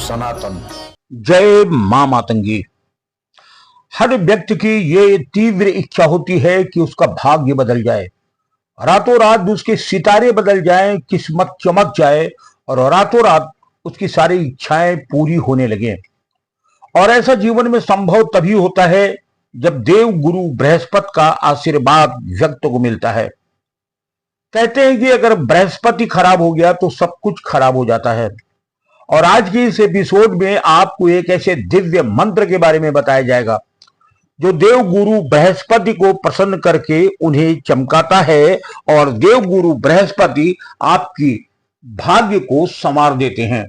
सनातन। जय मां मातंगी। हर व्यक्ति की ये तीव्र इच्छा होती है कि उसका भाग्य बदल जाए, रातों रात उसके सितारे बदल जाएं, किस्मत चमक जाए और रातों रात उसकी सारी इच्छाएं पूरी होने लगे। और ऐसा जीवन में संभव तभी होता है जब देव गुरु बृहस्पति का आशीर्वाद व्यक्ति को मिलता है। कहते हैं कि अगर बृहस्पति खराब हो गया तो सब कुछ खराब हो जाता है। और आज के इस एपिसोड में आपको एक ऐसे दिव्य मंत्र के बारे में बताया जाएगा जो देव गुरु बृहस्पति को प्रसन्न करके उन्हें चमकाता है और देव गुरु बृहस्पति आपकी भाग्य को संवार देते हैं।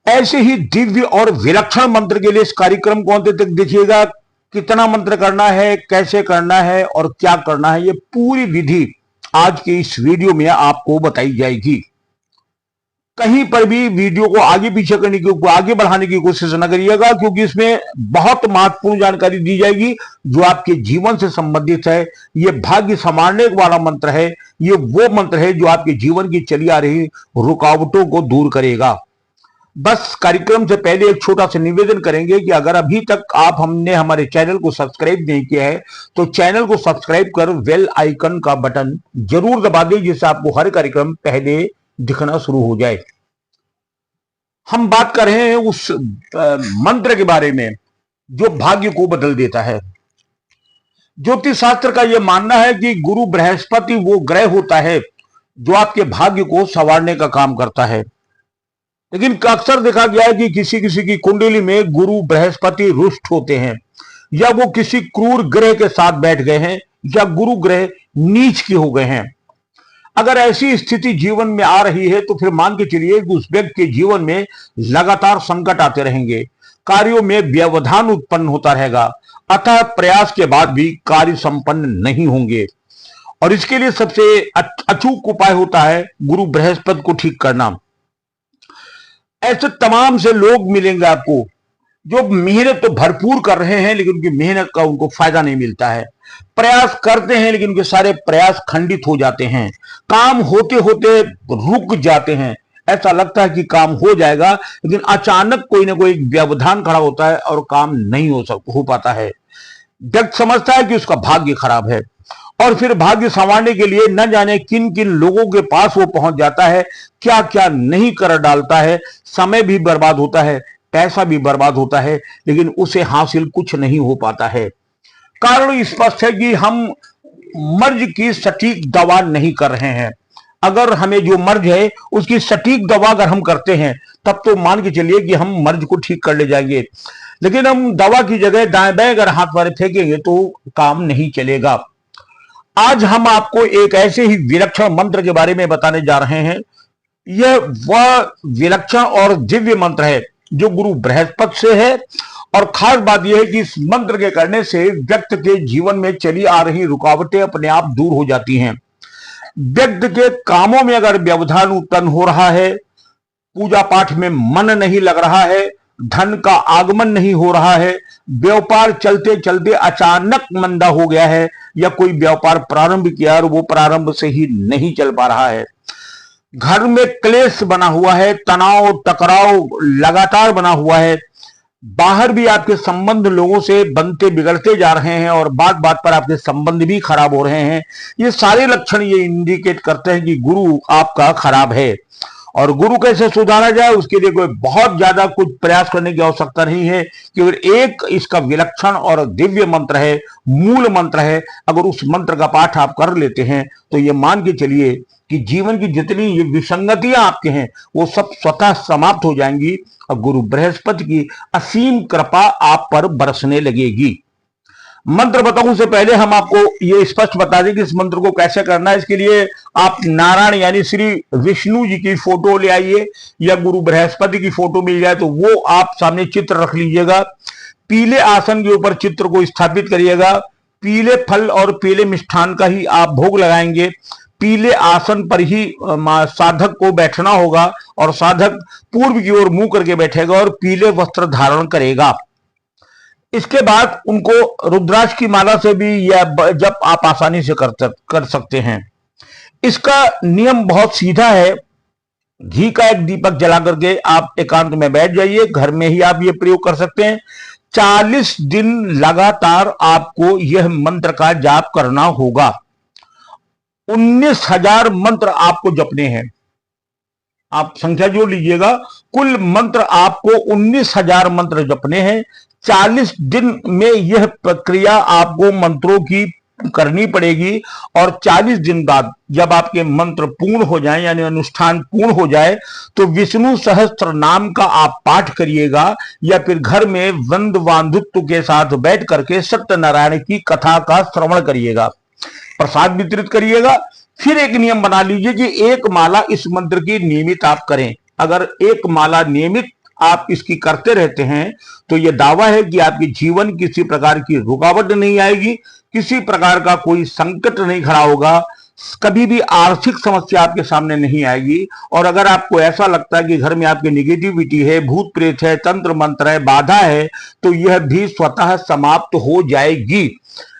ऐसे ही दिव्य और विलक्षण मंत्र के लिए इस कार्यक्रम को अंत तक देखिएगा। कितना मंत्र करना है, कैसे करना है और क्या करना है, ये पूरी विधि आज के इस वीडियो में आपको बताई जाएगी। कहीं पर भी वीडियो को आगे पीछे करने की, आगे बढ़ाने की कोशिश न करिएगा, क्योंकि इसमें बहुत महत्वपूर्ण जानकारी दी जाएगी जो आपके जीवन से संबंधित है। ये भाग्य संवारने वाला मंत्र है। ये वो मंत्र है जो आपके जीवन की चली आ रही रुकावटों को दूर करेगा। बस कार्यक्रम से पहले एक छोटा सा निवेदन करेंगे कि अगर अभी तक हमने हमारे चैनल को सब्सक्राइब नहीं किया है तो चैनल को सब्सक्राइब कर बेल आइकन का बटन जरूर दबा दें, जिससे आपको हर कार्यक्रम पहले दिखना शुरू हो जाए। हम बात कर रहे हैं उस मंत्र के बारे में जो भाग्य को बदल देता है। ज्योतिष शास्त्र का यह मानना है कि गुरु बृहस्पति वो ग्रह होता है जो आपके भाग्य को संवारने का काम करता है। लेकिन अक्सर देखा गया है कि किसी किसी की कुंडली में गुरु बृहस्पति रुष्ट होते हैं, या वो किसी क्रूर ग्रह के साथ बैठ गए हैं, या गुरु ग्रह नीच के हो गए हैं। अगर ऐसी स्थिति जीवन में आ रही है तो फिर मान के चलिए कि उस व्यक्ति के जीवन में लगातार संकट आते रहेंगे, कार्यों में व्यवधान उत्पन्न होता रहेगा, अतः प्रयास के बाद भी कार्य संपन्न नहीं होंगे। और इसके लिए सबसे अचूक उपाय होता है गुरु बृहस्पति को ठीक करना। ऐसे तमाम से लोग मिलेंगे आपको जो मेहनत तो भरपूर कर रहे हैं लेकिन उनकी मेहनत का उनको फायदा नहीं मिलता है। प्रयास करते हैं लेकिन उनके सारे प्रयास खंडित हो जाते हैं, काम होते होते रुक जाते हैं। ऐसा लगता है कि काम हो जाएगा लेकिन अचानक कोई ना कोई व्यवधान खड़ा होता है और काम नहीं हो पाता है। व्यक्ति समझता है कि उसका भाग्य खराब है और फिर भाग्य संवारने के लिए न जाने किन किन लोगों के पास वो पहुंच जाता है, क्या क्या नहीं कर डालता है। समय भी बर्बाद होता है, पैसा भी बर्बाद होता है, लेकिन उसे हासिल कुछ नहीं हो पाता है। कारण स्पष्ट है कि हम मर्ज की सटीक दवा नहीं कर रहे हैं। अगर हमें जो मर्ज है उसकी सटीक दवा अगर हम करते हैं तब तो मान के चलिए कि हम मर्ज को ठीक कर ले जाएंगे, लेकिन हम दवा की जगह दाएं बाएं अगर हाथ वाले फेंकेंगे तो काम नहीं चलेगा। आज हम आपको एक ऐसे ही विलक्षण मंत्र के बारे में बताने जा रहे हैं। यह वह विलक्षण और दिव्य मंत्र है जो गुरु बृहस्पति से है। और खास बात यह है कि इस मंत्र के करने से व्यक्ति के जीवन में चली आ रही रुकावटें अपने आप दूर हो जाती हैं। व्यक्ति के कामों में अगर व्यवधान उत्पन्न हो रहा है, पूजा पाठ में मन नहीं लग रहा है, धन का आगमन नहीं हो रहा है, व्यापार चलते चलते अचानक मंदा हो गया है, या कोई व्यापार प्रारंभ किया और वो प्रारंभ से ही नहीं चल पा रहा है, घर में क्लेश बना हुआ है, तनाव टकराव लगातार बना हुआ है, बाहर भी आपके संबंध लोगों से बनते बिगड़ते जा रहे हैं और बात बात पर आपके संबंध भी खराब हो रहे हैं, ये सारे लक्षण ये इंडिकेट करते हैं कि गुरु आपका खराब है। और गुरु कैसे सुधारा जाए उसके लिए कोई बहुत ज्यादा कुछ प्रयास करने की आवश्यकता नहीं है, केवल एक इसका विलक्षण और दिव्य मंत्र है, मूल मंत्र है। अगर उस मंत्र का पाठ आप कर लेते हैं तो ये मान के चलिए कि जीवन की जितनी ये विसंगतियां आपके हैं वो सब स्वतः समाप्त हो जाएंगी और गुरु बृहस्पति की असीम कृपा आप पर बरसने लगेगी। मंत्र बताऊं से पहले हम आपको ये स्पष्ट बता दें कि इस मंत्र को कैसे करना है। इसके लिए आप नारायण यानी श्री विष्णु जी की फोटो ले आइए, या गुरु बृहस्पति की फोटो मिल जाए तो वो आप सामने चित्र रख लीजिएगा। पीले आसन के ऊपर चित्र को स्थापित करिएगा। पीले फल और पीले मिष्ठान का ही आप भोग लगाएंगे। पीले आसन पर ही साधक को बैठना होगा और साधक पूर्व की ओर मुंह करके बैठेगा और पीले वस्त्र धारण करेगा। इसके बाद उनको रुद्राक्ष की माला से भी यह जप आप आसानी से कर सकते हैं। इसका नियम बहुत सीधा है। घी का एक दीपक जला करके आप एकांत में बैठ जाइए। घर में ही आप ये प्रयोग कर सकते हैं। 40 दिन लगातार आपको यह मंत्र का जाप करना होगा। 19,000 मंत्र आपको जपने हैं। आप संख्या जोड़ लीजिएगा। कुल मंत्र आपको 19,000 मंत्र जपने हैं। 40 दिन में यह प्रक्रिया आपको मंत्रों की करनी पड़ेगी। और 40 दिन बाद जब आपके मंत्र पूर्ण हो जाए, यानी अनुष्ठान पूर्ण हो जाए, तो विष्णु सहस्त्र नाम का आप पाठ करिएगा, या फिर घर में वंद वांधुत्व के साथ बैठ करके सत्यनारायण की कथा का श्रवण करिएगा, प्रसाद वितरित करिएगा। फिर एक नियम बना लीजिए कि एक माला इस मंत्र की नियमित आप करें। अगर एक माला नियमित आप इसकी करते रहते हैं तो यह दावा है कि आपके जीवन किसी प्रकार की रुकावट नहीं आएगी, किसी प्रकार का कोई संकट नहीं खड़ा होगा, कभी भी आर्थिक समस्या आपके सामने नहीं आएगी। और अगर आपको ऐसा लगता है कि घर में आपकी निगेटिविटी है, भूत प्रेत है, तंत्र मंत्र है, बाधा है, तो यह भी स्वतः समाप्त हो जाएगी।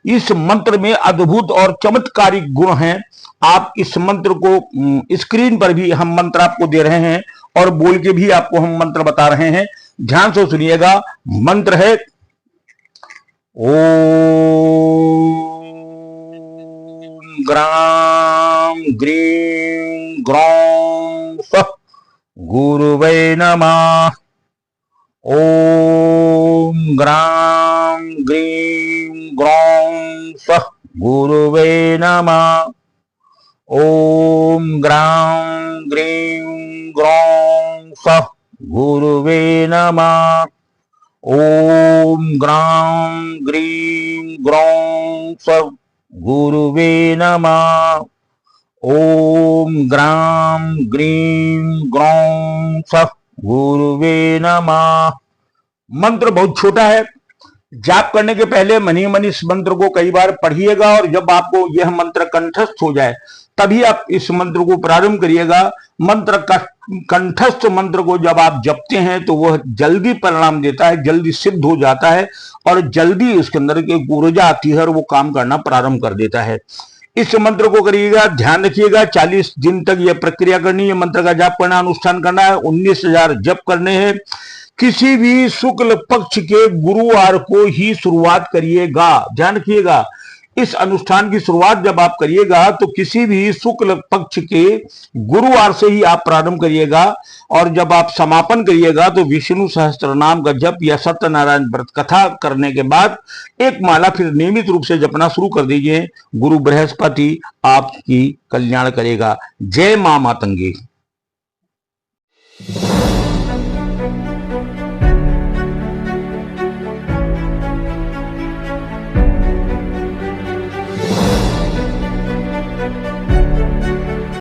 इस मंत्र में अद्भुत और चमत्कारिक गुण हैं। आप इस मंत्र को स्क्रीन पर भी हम मंत्र आपको दे रहे हैं और बोल के भी आपको हम मंत्र बता रहे हैं। ध्यान से सुनिएगा। मंत्र है ओम ग्राम ग्रीम ग्रौम स्वः गुरुवे नमः। ओम ग्राम ग्रीम ग्रौम स्वः गुरुवे नमः। ओम ग्राम ग्रीम ग्रौम स्वः गुरुवे नमः। ओम ग्राम ग्रीम ग्रौम स्वः गुरुवे नमः। ओम ग्राम ग्रीम ग्रौम स्वः गुरुवे नमः। मंत्र बहुत छोटा है। जाप करने के पहले मनी मनी इस मंत्र को कई बार पढ़िएगा, और जब आपको यह मंत्र कंठस्थ हो जाए तभी आप इस मंत्र को प्रारंभ करिएगा। मंत्र का कंठस्थ मंत्र को जब आप जपते हैं तो वह जल्दी परिणाम देता है, जल्दी सिद्ध हो जाता है, और जल्दी उसके अंदर की ऊर्जा आती है और वो काम करना प्रारंभ कर देता है। इस मंत्र को करिएगा। ध्यान रखिएगा 40 दिन तक यह प्रक्रिया करनी है, मंत्र का जाप करना, अनुष्ठान करना है। 19,000 जप करने हैं। किसी भी शुक्ल पक्ष के गुरुवार को ही शुरुआत करिएगा। ध्यान रखिएगा, इस अनुष्ठान की शुरुआत जब आप करिएगा तो किसी भी शुक्ल पक्ष के गुरुवार से ही आप प्रारंभ करिएगा। और जब आप समापन करिएगा तो विष्णु सहस्त्र नाम का जप या सत्यनारायण व्रत कथा करने के बाद एक माला फिर नियमित रूप से जपना शुरू कर दीजिए। गुरु बृहस्पति आपकी कल्याण करेगा। जय मां मातंगी।